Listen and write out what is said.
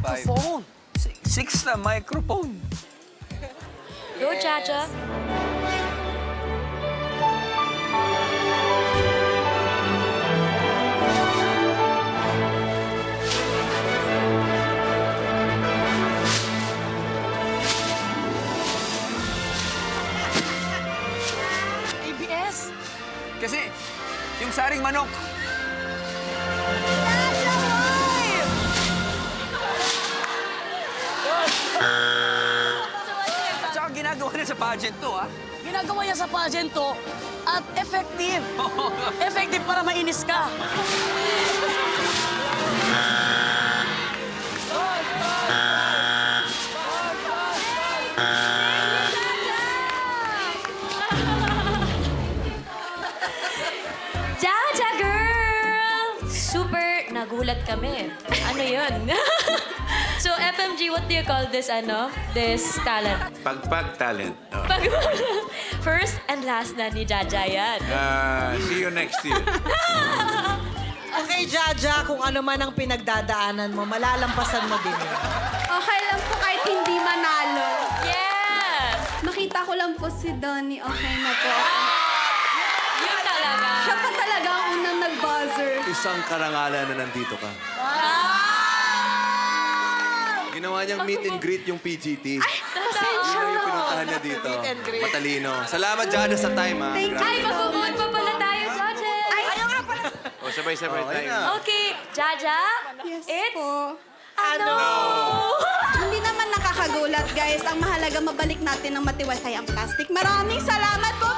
Microphone. Six na microphone. Go, Jaja. ABS. Kasi, yung saring manok. Tsaka ginagawa niya sa pageant to, ha? Ginagawa niya sa pageant to at effective. Effective para mainis ka. Jaja, girl! Super nagulat kami. Ano yun? So, FMG, what do you call this, this talent? Pagpag talent. Oh. First and last na ni Jaja yan. See you next year. Okay, Jaja, kung ano man ang pinagdadaanan mo, malalampasan mo din yun. Okay lang po kahit hindi manalo. Yes! Nakita ko lang po si Donnie, okay na po. Yun talaga. Siya pa talaga ang unang nag-buzzer. Isang karangalan na nandito ka. Ginawa niyang meet and greet yung PGT. Pasensya Yun yung na. pinuntahan niya dito. Meet and greet. Matalino. Salamat, Jada, sa time, ha? Thank Grabe. Ay, magbubuod pa pala tayo, Jaja. O, sabay-sabay Okay tayo. na. Okay, Jaja. Yes It's... po. Ano? Hindi naman nakakagulat, guys. Ang mahalaga, mabalik natin ng matiwasay ang plastic. Maraming salamat po,